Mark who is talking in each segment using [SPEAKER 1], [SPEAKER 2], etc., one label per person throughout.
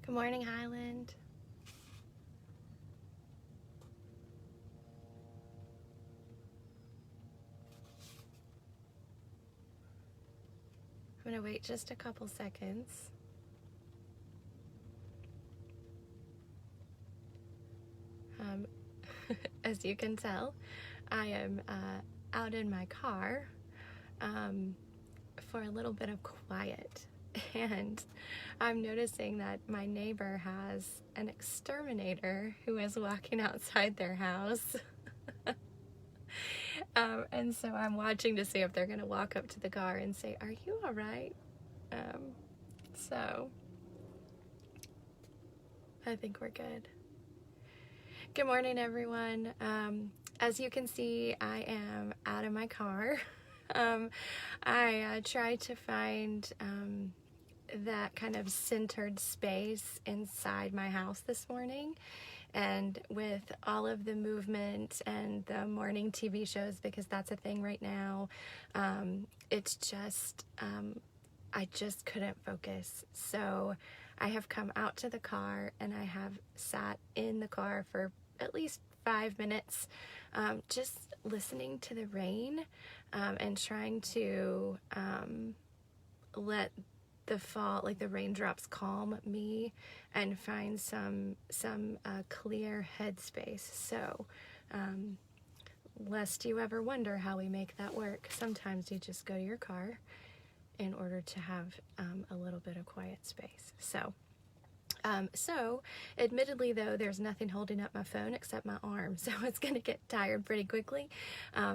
[SPEAKER 1] Good morning, Highland. I'm going to wait just a couple seconds. As you can tell, I am out in my car for a little bit of quiet. And I'm noticing that my neighbor has an exterminator who is walking outside their house. And so I'm watching to see if they're going to walk up to the car and say, "Are you all right?" So I think we're good. Good morning, everyone. As you can see, I am out of my car. I tried to find that kind of centered space inside my house this morning. And with all of the movement and the morning TV shows, because that's a thing right now, it's just, I just couldn't focus. So I have come out to the car and I have sat in the car for at least 5 minutes, just listening to the rain and trying to let the fall, like the raindrops, calm me and find some clear headspace. So lest you ever wonder how we make that work, sometimes you just go to your car in order to have a little bit of quiet space. So admittedly, though, there's nothing holding up my phone except my arm, so it's going to get tired pretty quickly.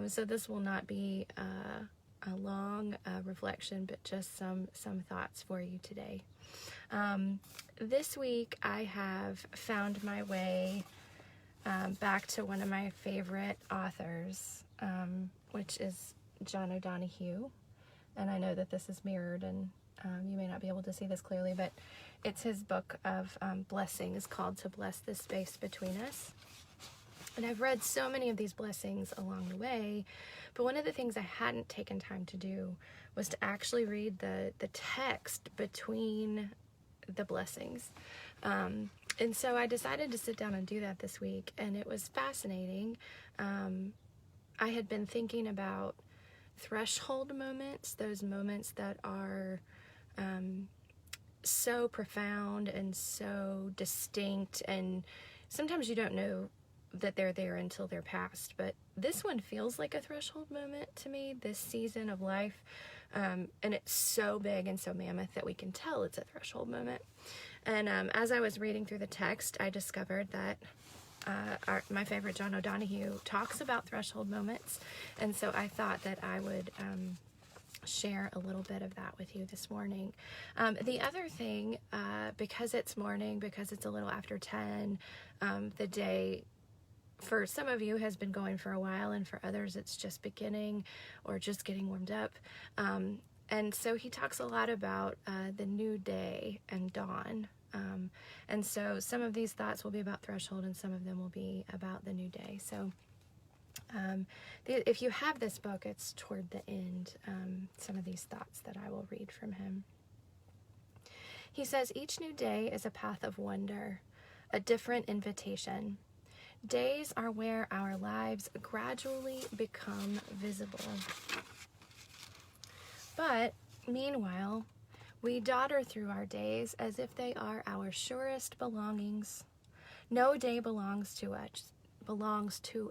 [SPEAKER 1] So this will not be a long reflection, but just some thoughts for you today. This week, I have found my way back to one of my favorite authors, which is John O'Donohue. And I know that this is mirrored and you may not be able to see this clearly, but it's his book of blessings called To Bless the Space Between Us. And I've read so many of these blessings along the way, but one of the things I hadn't taken time to do was to actually read the text between the blessings. And so I decided to sit down and do that this week, and it was fascinating. I had been thinking about threshold moments, those moments that are so profound and so distinct, and sometimes you don't know that they're there until they're past, but this one feels like a threshold moment to me, this season of life, and it's so big and so mammoth that we can tell it's a threshold moment. And as I was reading through the text, I discovered that my favorite John O'Donohue talks about threshold moments, and so I thought that I would share a little bit of that with you this morning. The other thing, because it's morning, because it's a little after 10, the day for some of you has been going for a while, and for others it's just beginning or just getting warmed up. And so he talks a lot about the new day and dawn. And so some of these thoughts will be about threshold and some of them will be about the new day. So if you have this book, it's toward the end, some of these thoughts that I will read from him. He says, each new day is a path of wonder, a different invitation. Days are where our lives gradually become visible. But Meanwhile, we dodder through our days as if they are our surest belongings. No day belongs to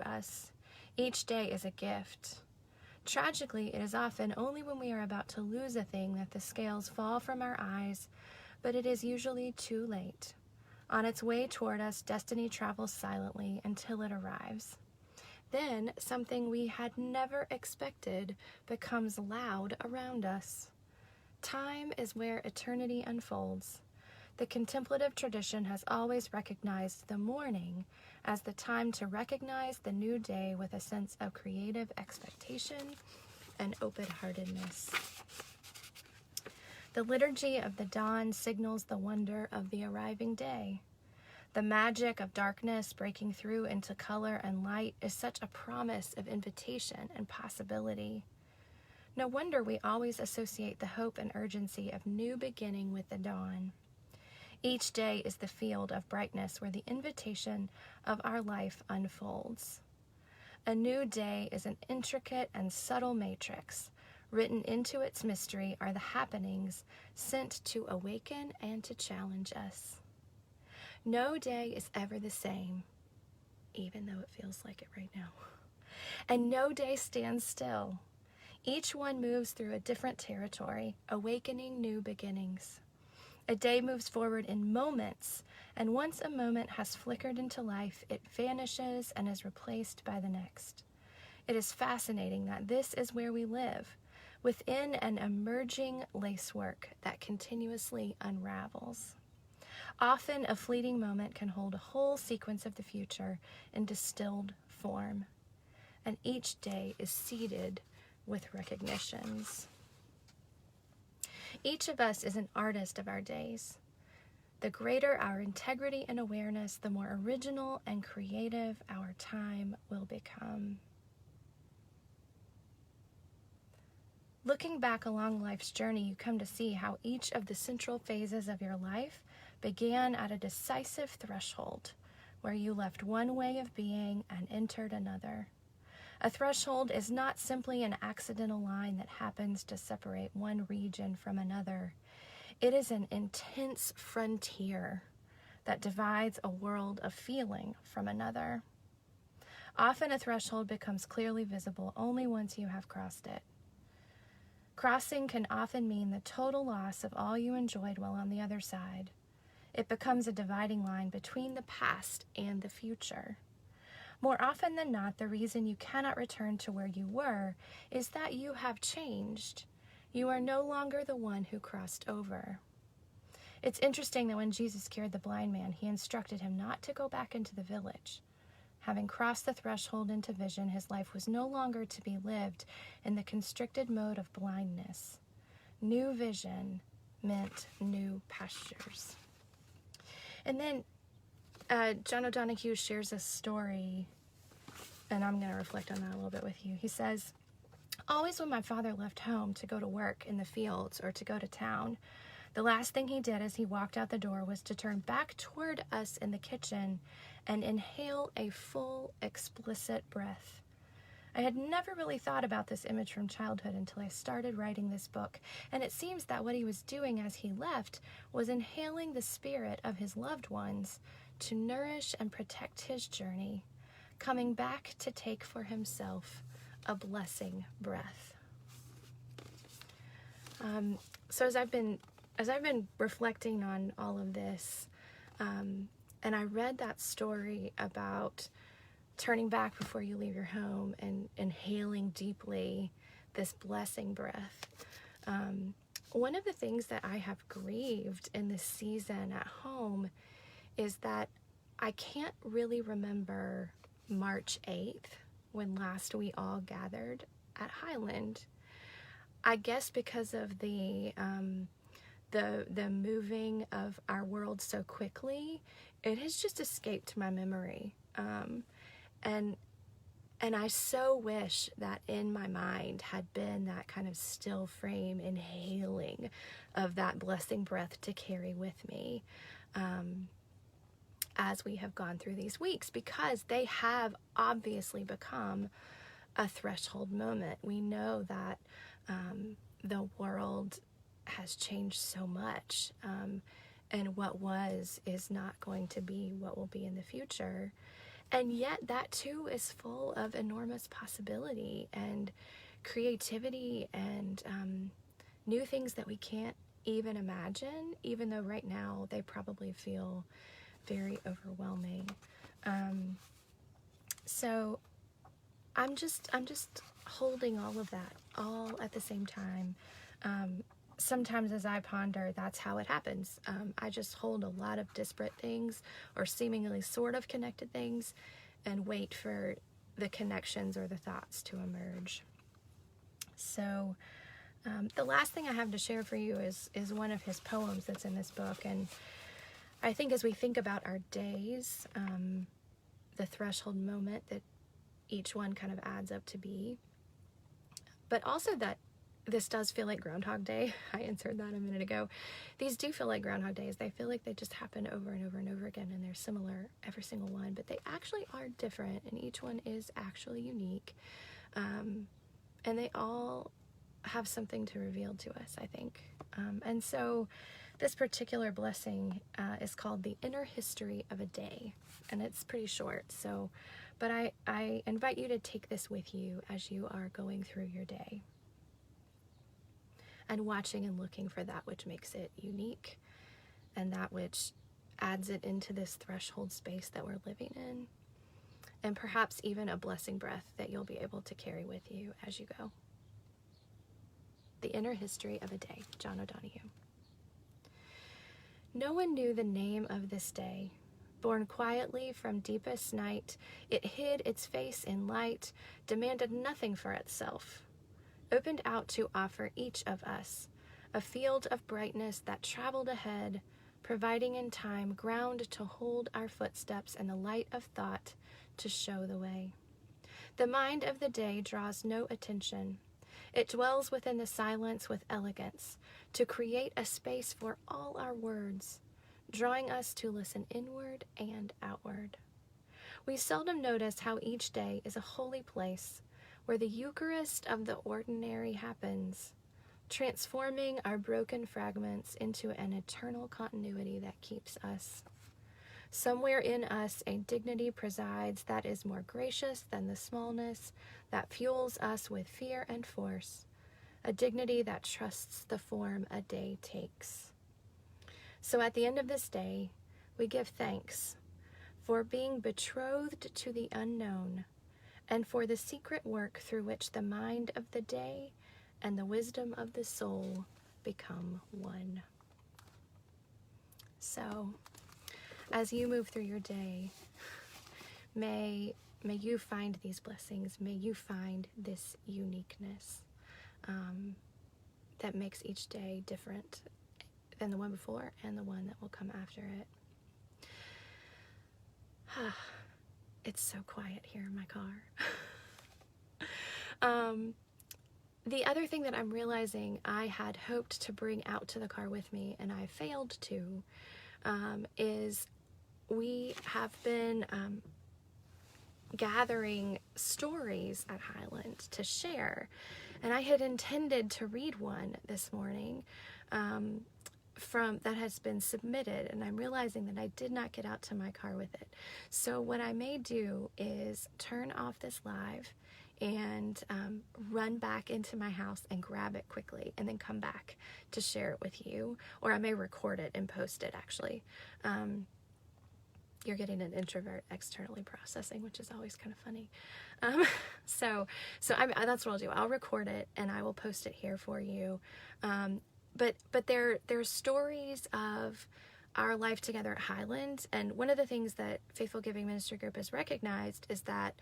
[SPEAKER 1] us. Each day is a gift. Tragically, it is often only when we are about to lose a thing that the scales fall from our eyes, but it is usually too late. On its way toward us, destiny travels silently until it arrives. Then, something we had never expected becomes loud around us. Time is where eternity unfolds. The contemplative tradition has always recognized the morning as the time to recognize the new day with a sense of creative expectation and open-heartedness. The liturgy of the dawn signals the wonder of the arriving day. The magic of darkness breaking through into color and light is such a promise of invitation and possibility. No wonder we always associate the hope and urgency of new beginning with the dawn. Each day is the field of brightness where the invitation of our life unfolds. A new day is an intricate and subtle matrix. Written into its mystery are the happenings sent to awaken and to challenge us. No day is ever the same, even though it feels like it right now. And no day stands still. Each one moves through a different territory, awakening new beginnings. A day moves forward in moments, and once a moment has flickered into life, it vanishes and is replaced by the next. It is fascinating that this is where we live, within an emerging lacework that continuously unravels. Often, a fleeting moment can hold a whole sequence of the future in distilled form, and each day is seeded with recognitions. Each of us is an artist of our days. The greater our integrity and awareness, the more original and creative our time will become. Looking back along life's journey, you come to see how each of the central phases of your life began at a decisive threshold, where you left one way of being and entered another. A threshold is not simply an accidental line that happens to separate one region from another. It is an intense frontier that divides a world of feeling from another. Often a threshold becomes clearly visible only once you have crossed it. Crossing can often mean the total loss of all you enjoyed while on the other side. It becomes a dividing line between the past and the future. More often than not, the reason you cannot return to where you were is that you have changed. You are no longer the one who crossed over. It's interesting that when Jesus cured the blind man, he instructed him not to go back into the village. Having crossed the threshold into vision, his life was no longer to be lived in the constricted mode of blindness. New vision meant new pastures. And then John O'Donohue shares a story, and I'm going to reflect on that a little bit with you. He says, "Always when my father left home to go to work in the fields or to go to town, the last thing he did as he walked out the door was to turn back toward us in the kitchen and inhale a full, explicit breath. I had never really thought about this image from childhood until I started writing this book, and it seems that what he was doing as he left was inhaling the spirit of his loved ones to nourish and protect his journey, coming back to take for himself a blessing breath." So as I've been reflecting on all of this, and I read that story about turning back before you leave your home and inhaling deeply this blessing breath. One of the things that I have grieved in this season at home is that I can't really remember March 8th when last we all gathered at Highland. I guess because of the moving of our world so quickly, it has just escaped my memory. And I so wish that in my mind had been that kind of still frame inhaling of that blessing breath to carry with me as we have gone through these weeks, because they have obviously become a threshold moment. We know that the world has changed so much, and what was is not going to be what will be in the future. And yet that too is full of enormous possibility and creativity and new things that we can't even imagine, even though right now they probably feel very overwhelming. So I'm just holding all of that all at the same time. Sometimes as I ponder, that's how it happens. I just hold a lot of disparate things or seemingly sort of connected things and wait for the connections or the thoughts to emerge. So the last thing I have to share for you is one of his poems that's in this book. And I think as we think about our days, the threshold moment that each one kind of adds up to be, but also that this does feel like Groundhog Day. I answered that a minute ago. These do feel like Groundhog Days. They feel like they just happen over and over and over again, and they're similar, every single one, but they actually are different, and each one is actually unique. And they all have something to reveal to us, I think. And so this particular blessing is called The Inner History of a Day, and it's pretty short. But I invite you to take this with you as you are going through your day and watching and looking for that which makes it unique and that which adds it into this threshold space that we're living in, and perhaps even a blessing breath that you'll be able to carry with you as you go. The Inner History of a Day, John O'Donohue. No one knew the name of this day. Born quietly from deepest night, it hid its face in light, demanded nothing for itself, opened out to offer each of us a field of brightness that traveled ahead, providing in time ground to hold our footsteps and the light of thought to show the way. The mind of the day draws no attention. It dwells within the silence with elegance, to create a space for all our words, drawing us to listen inward and outward. We seldom notice how each day is a holy place where the Eucharist of the ordinary happens, transforming our broken fragments into an eternal continuity that keeps us. Somewhere in us, a dignity presides that is more gracious than the smallness that fuels us with fear and force, a dignity that trusts the form a day takes. So at the end of this day, we give thanks for being betrothed to the unknown, and for the secret work through which the mind of the day and the wisdom of the soul become one. So, as you move through your day, may you find these blessings, may you find this uniqueness that makes each day different than the one before and the one that will come after it. It's so quiet here in my car. The other thing that I'm realizing I had hoped to bring out to the car with me, and I failed to, is we have been gathering stories at Highland to share. And I had intended to read one this morning from that has been submitted, and I'm realizing that I did not get out to my car with it. So what I may do is turn off this live and run back into my house and grab it quickly and then come back to share it with you, or I may record it and post it actually. You're getting an introvert externally processing, which is always kind of funny. So that's what I'll do. I'll record it and I will post it here for you. But there's stories of our life together at Highland, and one of the things that Faithful Giving Ministry Group has recognized is that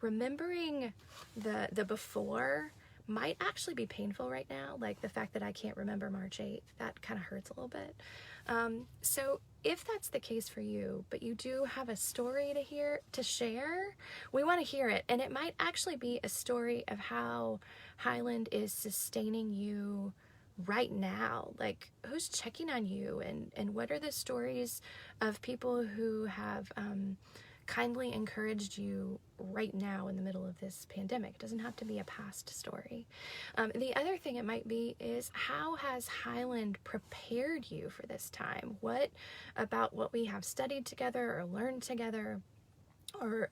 [SPEAKER 1] remembering the before might actually be painful right now, like the fact that I can't remember March 8th. That kind of hurts a little bit. So if that's the case for you, but you do have a story to share, we want to hear it. And it might actually be a story of how Highland is sustaining you right now. Like, who's checking on you, and what are the stories of people who have kindly encouraged you right now in the middle of this pandemic? It doesn't have to be a past story. The other thing it might be is, how has Highland prepared you for this time? What about what we have studied together or learned together or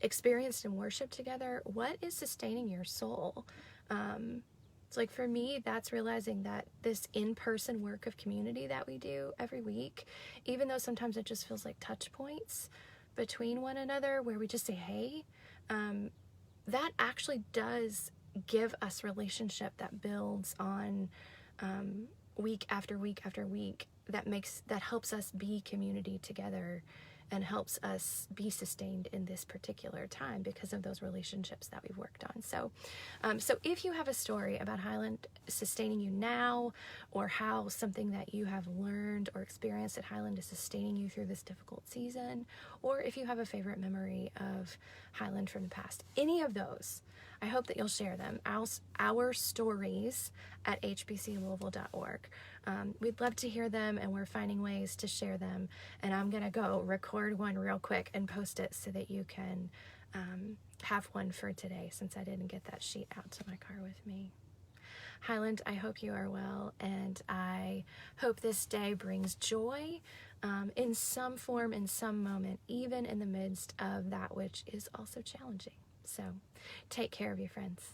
[SPEAKER 1] experienced in worship together, what is sustaining your soul? It's like, for me, that's realizing that this in-person work of community that we do every week, even though sometimes it just feels like touch points between one another where we just say, hey, that actually does give us relationship that builds on week after week after week, that helps us be community together and helps us be sustained in this particular time because of those relationships that we've worked on. So if you have a story about Highland sustaining you now, or how something that you have learned or experienced at Highland is sustaining you through this difficult season, or if you have a favorite memory of Highland from the past. Any of those, I hope that you'll share them. Our stories at hbclouisville.org. We'd love to hear them, and we're finding ways to share them. And I'm going to go record one real quick and post it so that you can have one for today, since I didn't get that sheet out to my car with me. Highland, I hope you are well, and I hope this day brings joy in some form, in some moment, even in the midst of that which is also challenging. So take care of you, friends.